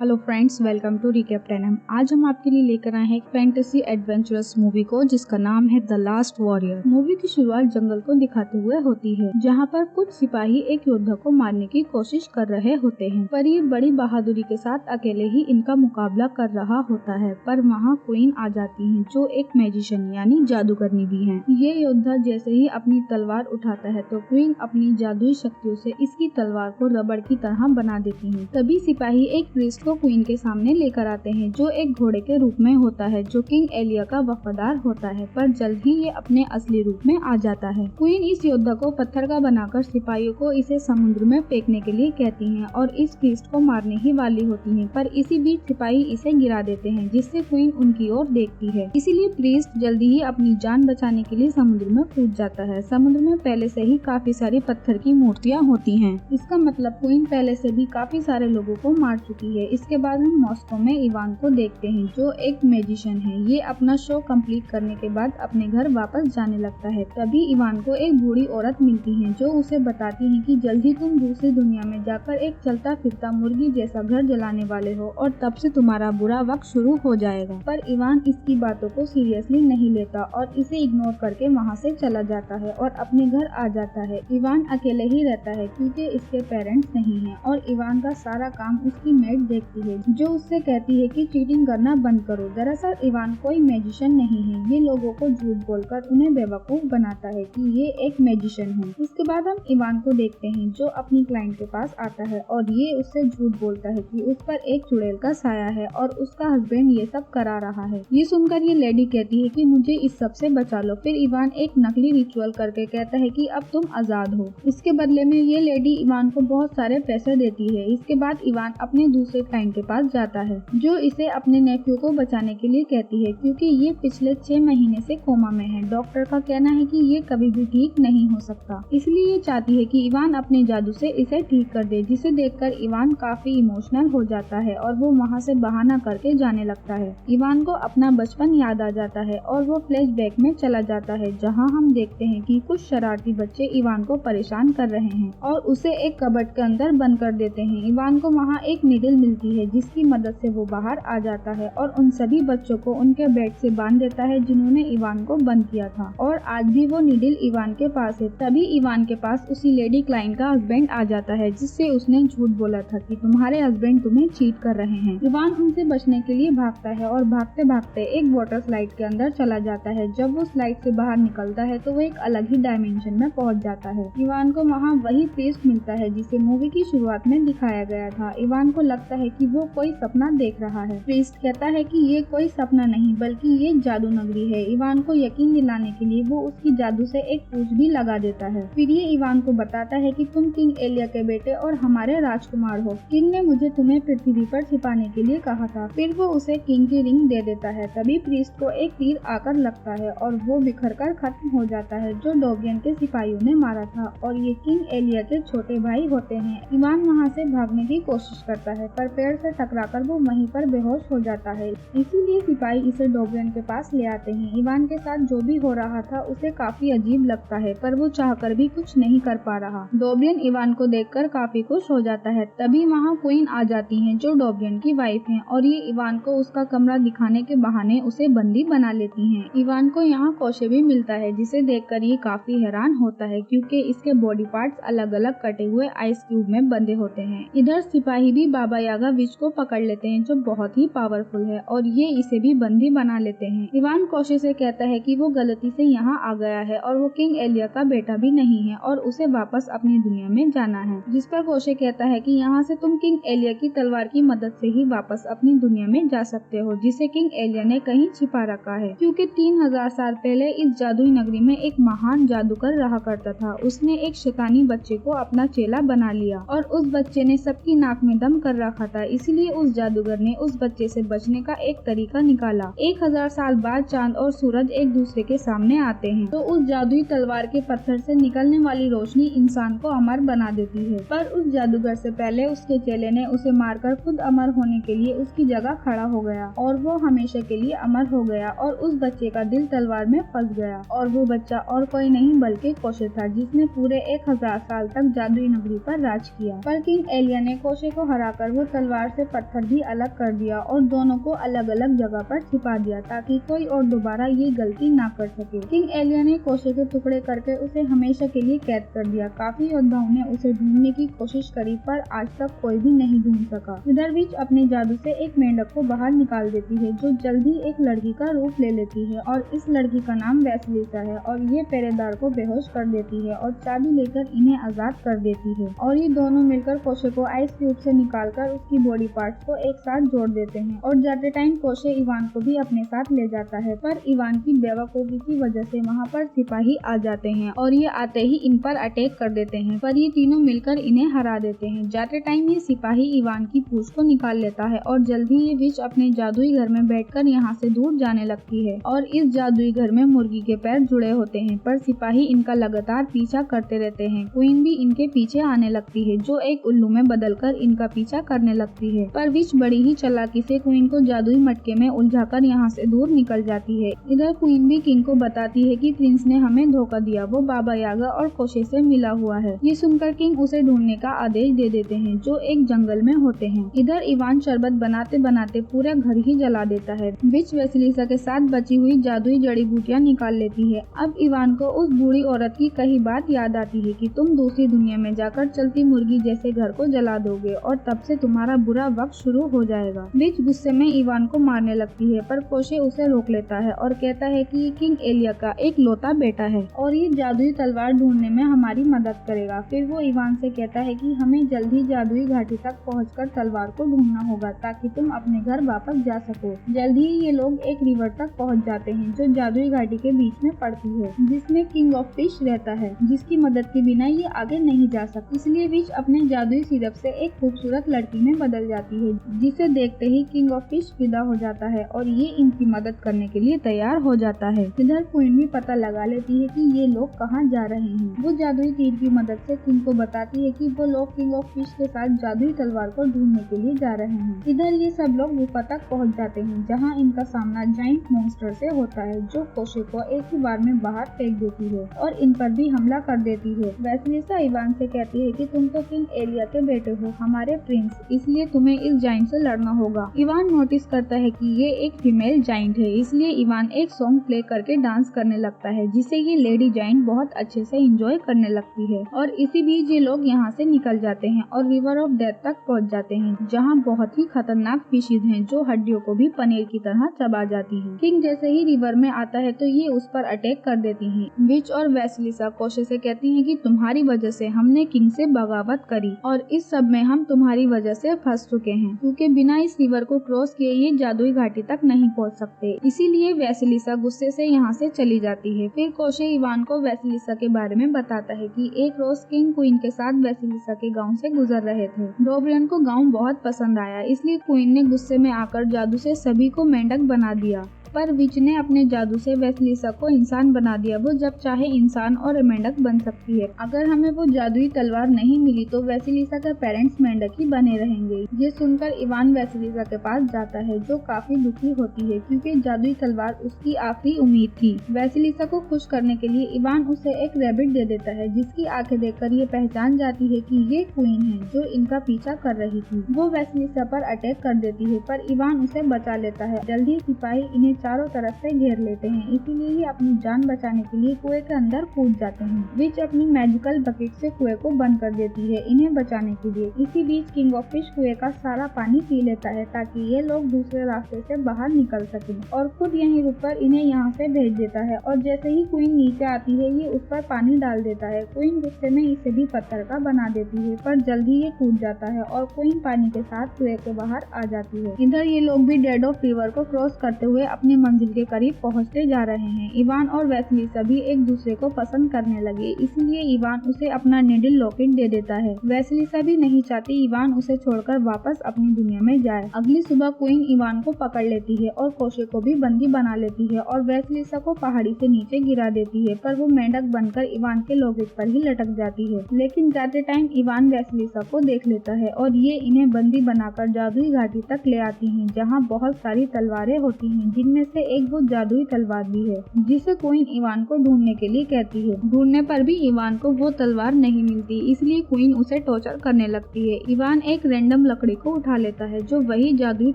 Hello friends, welcome to recap 10M। आज हम आपके लिए लेकर आए हैं एक फैंटेसी एडवेंचरस मूवी को जिसका नाम है द लास्ट वॉरियर। मूवी की शुरुआत जंगल को दिखाते हुए होती है जहां पर कुछ सिपाही एक योद्धा को मारने की कोशिश कर रहे होते हैं, पर ये बड़ी बहादुरी के साथ अकेले ही इनका मुकाबला कर रहा होता है। पर वहाँ क्वीन आ जाती है जो एक मैजिशियन यानी जादूगरनी भी है। ये योद्धा जैसे ही अपनी तलवार उठाता है तो क्वीन अपनी जादुई शक्तियों से इसकी तलवार को रबड़ की तरह बना देती है। तभी सिपाही एक प्रीस्ट को क्वीन के सामने लेकर आते हैं जो एक घोड़े के रूप में होता है जो किंग एलिया का वफादार होता है, पर जल्द ही ये अपने असली रूप में आ जाता है। क्वीन इस योद्धा को पत्थर का बनाकर सिपाहियों को इसे समुद्र में फेंकने के लिए कहती हैं और इस प्रीस्ट को मारने ही वाली होती हैं, पर इसी बीच सिपाही इसे गिरा देते हैं जिससे क्वीन उनकी ओर देखती है। इसीलिए प्रीस्ट जल्दी ही अपनी जान बचाने के लिए समुद्र में कूद जाता है। समुद्र में पहले से ही काफी सारी पत्थर की मूर्तियाँ होती हैं। इसका मतलब क्वीन पहले से भी काफी सारे लोगों को मार चुकी है। इसके बाद हम मॉस्को में इवान को देखते हैं जो एक मैजिशियन है। ये अपना शो कंप्लीट करने के बाद अपने घर वापस जाने लगता है। तभी इवान को एक बूढ़ी औरत मिलती है जो उसे बताती है कि जल्दी तुम दूसरी दुनिया में जाकर एक चलता फिरता मुर्गी जैसा घर जलाने वाले हो और तब से तुम्हारा बुरा वक्त शुरू हो जाएगा। पर इवान इसकी बातों को सीरियसली नहीं लेता और इसे इग्नोर करके वहाँ से चला जाता है और अपने घर आ जाता है। इवान अकेले ही रहता है क्योंकि इसके पेरेंट्स नहीं है और इवान का सारा काम उसकी मेड देखती है जो उससे कहती है कि चीटिंग करना बंद करो। दरअसल इवान कोई मैजिशियन नहीं है, ये लोगों को झूठ बोलकर उन्हें बेवकूफ बनाता है कि ये एक मैजिशियन है। इसके बाद हम इवान को देखते हैं जो अपनी क्लाइंट के पास आता है और ये उससे झूठ बोलता है कि उस पर एक चुड़ैल का साया है और उसका हस्बैंड ये सब करा रहा है। ये सुनकर ये लेडी कहती है कि मुझे इस सब से बचा लो। फिर इवान एक नकली रिचुअल करके कहता है कि अब तुम आजाद हो। इसके बदले में ये लेडी इवान को बहुत सारे पैसे देती है। इसके बाद इवान अपने दूसरे क्लाइंट के पास जाता है जो इसे अपने नेफ्यू को बचाने के लिए कहती है क्योंकि ये पिछले 6 महीने से कोमा में है। डॉक्टर का कहना है कि ये कभी भी ठीक नहीं हो सकता, इसलिए ये चाहती है कि इवान अपने जादू से इसे ठीक कर दे, जिसे देखकर इवान काफी इमोशनल हो जाता है और वो वहाँ से बहाना करके जाने लगता है। इवान को अपना बचपन याद आ जाता है और वो फ्लैशबैक में चला जाता है जहाँ हम देखते हैं कि कुछ शरारती बच्चे इवान को परेशान कर रहे हैं और उसे एक कबर्ड के अंदर बंद कर देते हैं। इवान को वहाँ एक नीडल मिलती है जिसकी मदद से वो बाहर आ जाता है और उन सभी बच्चों को उनके बेड से बांध देता है जिन्होंने इवान को बंद किया था और आज भी वो नीडल इवान के पास है। तभी इवान के पास उसी लेडी क्लाइंट का हस्बैंड आ जाता है जिससे उसने झूठ बोला था कि तुम्हारे हस्बैंड तुम्हें चीट कर रहे हैं। इवान उनसे बचने के लिए भागता है और भागते भागते एक वाटर स्लाइड के अंदर चला जाता है। जब वो स्लाइड से बाहर निकलता है तो वो एक अलग ही डायमेंशन में पहुंच जाता है। इवान को वहाँ वही प्रीस्ट मिलता है जिसे मूवी की शुरुआत में दिखाया गया था। इवान को लगता है कि वो कोई सपना देख रहा है। प्रीस्ट कहता है कि ये कोई सपना नहीं बल्कि ये जादू नगरी है। इवान को यकीन दिलाने के लिए वो उसकी जादू से एक पूछ भी लगा देता है। फिर ये इवान को बताता है कि तुम किंग एलिया के बेटे और हमारे राजकुमार हो। किंग ने मुझे तुम्हें पृथ्वी पर छिपाने के लिए कहा था। फिर वो उसे किंग की रिंग दे देता है। तभी प्रीस्ट को एक तीर आकर लगता है और वो बिखर कर खत्म हो जाता है जो डोबियन के सिपाहियों ने मारा था और ये किंग एलिया के छोटे भाई होते हैं। इवान वहाँ से भागने की कोशिश करता है पर पेड़ से टकराकर वो वहीं पर बेहोश हो जाता है। इसीलिए सिपाही इसे डोबियन के पास ले आते हैं। इवान के साथ जो भी हो रहा था उसे काफी अजीब लगता है पर वो चाहकर भी कुछ नहीं कर पा रहा। डोबियन इवान को देखकर काफी खुश हो जाता है। तभी वहाँ क्वीन आ जाती है जो डोबियन की वाइफ है और ये इवान को उसका कमरा दिखाने के बहाने उसे बंदी बना लेती है। इवान को यहाँ कोशे भी मिलता है जिसे देखकर ये काफी हैरान होता है क्योंकि इसके बॉडी पार्ट्स अलग अलग कटे हुए आइस क्यूब में बंधे होते हैं। इधर सिपाही भी बाबा यागा विच को पकड़ लेते हैं जो बहुत ही पावरफुल है और ये इसे भी बंदी बना लेते हैं। इवान कोशे से कहता है कि वो गलती से यहाँ आ गया है और वो किंग एलिया का बेटा भी नहीं है और उसे वापस अपनी दुनिया में जाना है। जिस पर कोशे कहता है कि यहाँ से तुम किंग एलिया की तलवार की मदद से ही वापस अपनी दुनिया में जा सकते हो जिसे किंग एलिया ने कहीं छिपा रखा है क्योंकि 3000 साल पहले इस जादुई नगरी में एक महान जादूगर रहा करता था। उसने एक शैतानी बच्चे को अपना चेला बना लिया और उस बच्चे ने सबकी नाक में दम कर रखा था। इसीलिए उस जादूगर ने उस बच्चे से बचने का एक तरीका निकाला। 1000 साल बाद चांद और सूरज एक दूसरे के सामने आते हैं तो उस जादुई तलवार के पत्थर से निकलने वाली रोशनी इंसान को अमर बना देती है। पर उस जादूगर से पहले उसके चेले ने उसे मारकर खुद अमर होने के लिए उसकी जगह खड़ा हो गया और वो हमेशा के लिए अमर हो गया और उस बच्चे का दिल तलवार में फंस गया और वो बच्चा और कोई नहीं बल्कि कोशे था जिसने पूरे 1000 साल तक जादुई नगरी पर राज किया। पर किंग एलिया ने कोशे को हराकर वो तलवार तलवार से पत्थर भी अलग कर दिया और दोनों को अलग अलग जगह पर छिपा दिया ताकि कोई और दोबारा ये गलती ना कर सके। किंग एलिया ने कोशे के टुकड़े करके उसे हमेशा के लिए कैद कर दिया। काफी योद्धाओं ने उसे ढूंढने की कोशिश करी पर आज तक कोई भी नहीं ढूंढ सका। इधर विच अपने जादू से एक मेंढक को बाहर निकाल देती है जो जल्दी एक लड़की का रूप ले लेती है और इस लड़की का नाम वैसिलिसा है और ये पहरेदार को बेहोश कर देती है और चाबी लेकर इन्हें आजाद कर देती है और ये दोनों मिलकर कोशे को आइस क्यूब से निकालकर उसकी बॉडी पार्ट्स को एक साथ जोड़ देते हैं और जाते टाइम कोशे इवान को भी अपने साथ ले जाता है पर इवान की बेवकूफी की वजह से वहाँ पर सिपाही आ जाते हैं और ये आते ही इन पर अटैक कर देते हैं पर ये तीनों मिलकर इन्हें हरा देते हैं। जाते टाइम ये सिपाही इवान की पूंछ को निकाल लेता है और जल्दी ये विच अपने जादुई घर में बैठकर यहाँ से दूर जाने लगती है और इस जादुई घर में मुर्गी के पैर जुड़े होते हैं पर सिपाही इनका लगातार पीछा करते रहते हैं। क्वीन भी इनके पीछे आने लगती है जो एक उल्लू में बदलकर इनका पीछा करने लगती है पर विच बड़ी ही चालाकी से क्वीन को जादुई मटके में उलझाकर यहाँ से दूर निकल जाती है। इधर क्वीन भी किंग को बताती है कि प्रिंस ने हमें धोखा दिया, वो बाबा यागा और कोशे से मिला हुआ है। ये सुनकर किंग उसे ढूंढने का आदेश दे देते हैं जो एक जंगल में होते हैं। इधर इवान शरबत बनाते बनाते पूरा घर ही जला देता है। विच वैसिलिसा के साथ बची हुई जादुई जड़ी बूटियां निकाल लेती है। अब इवान को उस बूढ़ी औरत की कही बात याद आती है कि तुम दूसरी दुनिया में जाकर चलती मुर्गी जैसे घर को जला दोगे और तब से तुम्हारा बुरा वक्त शुरू हो जाएगा। विच गुस्से में इवान को मारने लगती है पर कोशे उसे रोक लेता है और कहता है कि ये किंग एलिया का एक लौता बेटा है और ये जादुई तलवार ढूंढने में हमारी मदद करेगा। फिर वो इवान से कहता है कि हमें जल्दी जादुई घाटी तक पहुंचकर तलवार को ढूंढना होगा ताकि तुम अपने घर वापस जा सको। जल्दी ही ये लोग एक रिवर तक पहुंच जाते हैं जो जादुई घाटी के बीच में पड़ती है जिसमें किंग ऑफ फिश रहता है जिसकी मदद के बिना ये आगे नहीं जा सकती। इसलिए विच अपने जादुई सिरप से एक खूबसूरत लड़की में बदल जाती है जिसे देखते ही किंग ऑफ फिश फिदा हो जाता है और ये इनकी मदद करने के लिए तैयार हो जाता है। इधर क्वीन भी पता लगा लेती है कि ये लोग कहाँ जा रहे हैं। वो जादुई तीर की मदद से किंग को बताती है कि वो लोग किंग ऑफ फिश के साथ जादुई तलवार को ढूंढने के लिए जा रहे हैं। इधर ये सब लोग गुफा तक पहुँच जाते हैं जहाँ इनका सामना जाइंट मॉन्स्टर से होता है जो कोशे को एक ही बार में बाहर फेंक देती है और इन पर भी हमला कर देती है। वैसिलिसा इवान से कहती है कि तुम तो किंग एलिया के बेटे हो, हमारे प्रिंस, इसलिए तुम्हें इस जाइंट से लड़ना होगा। इवान नोटिस करता है कि ये एक फीमेल जाइंट है इसलिए इवान एक सॉन्ग प्ले करके डांस करने लगता है जिसे ये लेडी जाइंट बहुत अच्छे से एंजॉय करने लगती है और इसी बीच ये लोग यहाँ से निकल जाते हैं और रिवर ऑफ डेथ तक पहुँच जाते हैं जहाँ बहुत ही खतरनाक फिशेज हैं जो हड्डियों को भी पनीर की तरह चबा जाती है। किंग जैसे ही रिवर में आता है तो ये उस पर अटैक कर देती हैं। विच और वैसिलिसा कोशे से कहती हैं कि तुम्हारी वजह से हमने किंग से बगावत करी और इस सब में हम तुम्हारी वजह से फंस चुके हैं क्योंकि बिना इस रिवर को क्रॉस किए ये जादुई घाटी तक नहीं पहुंच सकते। इसीलिए वैसिलिसा गुस्से से यहाँ से चली जाती है। फिर कोशे इवान को वैसिलिसा के बारे में बताता है कि एक रोज किंग क्वीन के साथ वैसिलिसा के गांव से गुजर रहे थे। डोब्रियन को गांव बहुत पसंद आया इसलिए क्वीन ने गुस्से में आकर जादू से सभी को मेंढक बना दिया पर विच ने अपने जादू से वैसिलिसा को इंसान बना दिया। वो जब चाहे इंसान और मेंढक बन सकती है। अगर हमें वो जादुई तलवार नहीं मिली तो वैसिलिसा के पेरेंट्स मेंढक ही बने रहेंगे। ये सुनकर इवान वैसिलिसा के पास जाता है जो काफी दुखी होती है क्योंकि जादुई तलवार उसकी आखिरी उम्मीद थी। वैसिलिसा को खुश करने के लिए इवान उसे एक रैबिट दे देता है जिसकी आंखें देखकर ये पहचान जाती है कि ये क्वीन है जो इनका पीछा कर रही थी। वो वैसिलिसा पर अटैक कर देती है पर इवान उसे बचा लेता है। जल्दी सिपाही इन्हें चारों तरफ से घेर लेते हैं इसीलिए ये अपनी जान बचाने के लिए कुएं के अंदर कूद जाते हैं। विच अपनी मैजिकल बकेट से कुएं को बंद कर देती है इन्हें बचाने के लिए। इसी बीच किंग ऑफ फिश कुएं का सारा पानी पी लेता है ताकि ये लोग दूसरे रास्ते से बाहर निकल सकें और खुद यहीं रुककर इन्हें यहाँ से भेज देता है और जैसे ही क्वीन नीचे आती है ये उस पर पानी डाल देता है। क्वीन गुस्से में इसे भी पत्थर का बना देती है पर जल्दी ये टूट जाता है और क्वीन पानी के साथ कुएं के बाहर आ जाती है। इधर ये लोग भी डेड ऑफ रिवर को क्रॉस करते हुए अपनी मंजिल के करीब पहुंचते जा रहे हैं। इवान और वैसिलिसा भी एक दूसरे को पसंद करने लगे इसलिए इवान उसे अपना निडल लॉकेट दे देता है। वैसिलिसा भी नहीं चाहती इवान उसे छोड़कर वापस अपनी दुनिया में जाए। अगली सुबह क्वीन इवान को पकड़ लेती है और कोशे को भी बंदी बना लेती है और वैसिलिसा को पहाड़ी से नीचे गिरा देती है पर वो मेंढक बनकर इवान के लॉकेट पर ही लटक जाती है। लेकिन जाते टाइम इवान वैसिलिसा को देख लेता है और ये इन्हें बंदी बनाकर जादुई घाटी तक ले आती है जहाँ बहुत सारी तलवारें होती है जिनमें जिनमें से एक वो जादुई तलवार भी है जिसे क्वीन इवान को ढूंढने के लिए कहती है। ढूंढने पर भी इवान को वो तलवार नहीं मिलती, इसलिए क्वीन उसे टॉर्चर करने लगती है। इवान एक रैंडम लकड़ी को उठा लेता है जो वही जादुई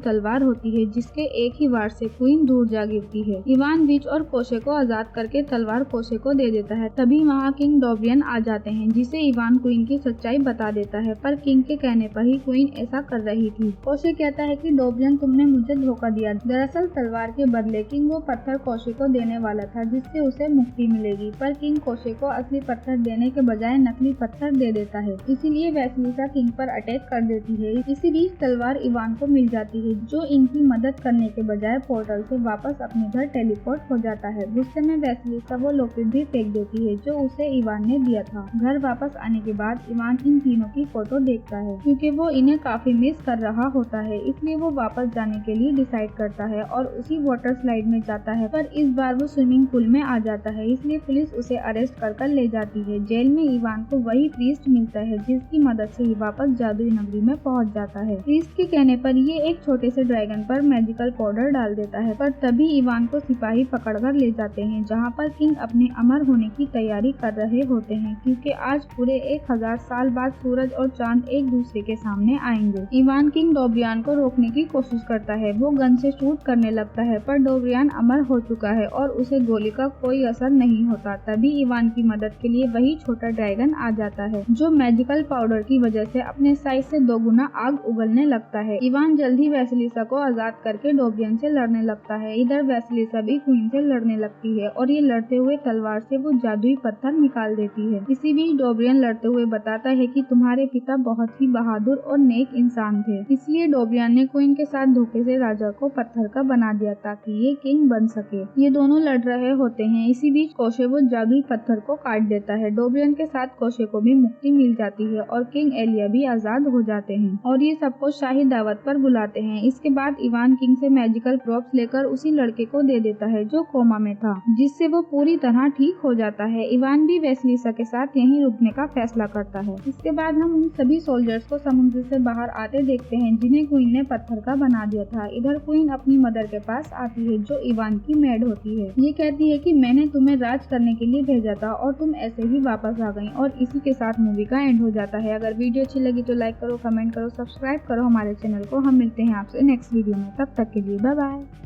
तलवार होती है जिसके एक ही वार से क्वीन दूर जा गिरती है। इवान विच और कोशे को आजाद करके तलवार कोशे को दे देता है। तभी वहाँ किंग डोब्रियन आ जाते हैं जिसे इवान क्वीन की सच्चाई बता देता है, पर किंग के कहने पर ही क्वीन ऐसा कर रही थी। कोशे कहता है कि डोब्रियन तुमने मुझे धोखा दिया। दरअसल तलवार के बदले किंग वो पत्थर कोशे को देने वाला था जिससे उसे मुक्ति मिलेगी, पर किंग कोशे को असली पत्थर देने के बजाय नकली पत्थर दे देता है। इसीलिए वैसिलिसा किंग पर अटैक कर देती है। इसी बीच तलवार इवान को मिल जाती है जो इनकी मदद करने के बजाय पोर्टल से वापस अपने घर टेलीपोर्ट हो जाता है। गुस्से में वैसिलिसा वो लॉकेट भी फेंक देती है जो उसे इवान ने दिया था। घर वापस आने के बाद इवान इन तीनों की फोटो देखता है क्योंकि वो इन्हें काफी मिस कर रहा होता है, इसलिए वो वापस जाने के लिए डिसाइड करता है और उसी वाटर स्लाइड में जाता है, पर इस बार वो स्विमिंग पूल में आ जाता है, इसलिए पुलिस उसे अरेस्ट कर ले जाती है। जेल में इवान को वही प्रीस्ट मिलता है जिसकी मदद से ही वापस जादुई नगरी में पहुंच जाता है। प्रीस्ट के कहने पर ये एक छोटे से ड्रैगन पर मैजिकल पाउडर डाल देता है, पर तभी इवान को सिपाही पकड़कर ले जाते हैं जहाँ पर किंग अपने अमर होने की तैयारी कर रहे होते हैं क्योंकि आज पूरे 1000 साल बाद सूरज और चांद एक दूसरे के सामने आएंगे। इवान किंग डोब्रियन को रोकने की कोशिश करता है। वो गन से शूट करने लगता है पर डोब्रियन अमर हो चुका है और उसे गोली का कोई असर नहीं होता। तभी इवान की मदद के लिए वही छोटा ड्रैगन आ जाता है जो मैजिकल पाउडर की वजह से अपने साइज से 2 गुना आग उगलने लगता है। इवान जल्दी वैसिलिसा को आजाद करके डोब्रियन से लड़ने लगता है। इधर वैसिलिसा भी क्वीन से लड़ने लगती है और ये लड़ते हुए तलवार से वो जादुई पत्थर निकाल देती है। इसी बीच डोब्रियन लड़ते हुए बताता है कि तुम्हारे पिता बहुत ही बहादुर और नेक इंसान थे, इसलिए डोब्रियन ने क्वीन के साथ धोखे से राजा को पत्थर का बना दिया ताकि ये किंग बन सके। ये दोनों लड़ रहे होते हैं। इसी बीच कोशे वो जादुई पत्थर को काट देता है। डोब्रियन के साथ कोशे को भी मुक्ति मिल जाती है और किंग एलिया भी आजाद हो जाते हैं और ये सबको शाही दावत पर बुलाते हैं। इसके बाद इवान किंग से मैजिकल प्रॉप्स लेकर उसी लड़के को दे देता है जो कोमा में था, जिससे वो पूरी तरह ठीक हो जाता है। इवान भी वैसिलिसा के साथ यहीं रुकने का फैसला करता है। इसके बाद हम उन सभी सोल्जर्स को समुद्र से बाहर आते देखते हैं जिन्हें क्वीन ने पत्थर का बना दिया था। इधर क्वीन अपनी मदर के पास आती है जो इवान की मेड होती है। ये कहती है कि मैंने तुम्हें राज करने के लिए भेजा था और तुम ऐसे ही वापस आ गई, और इसी के साथ मूवी का एंड हो जाता है। अगर वीडियो अच्छी लगी तो लाइक करो, कमेंट करो, सब्सक्राइब करो हमारे चैनल को। हम मिलते हैं आपसे नेक्स्ट वीडियो में, तब तक के लिए बाय बाय।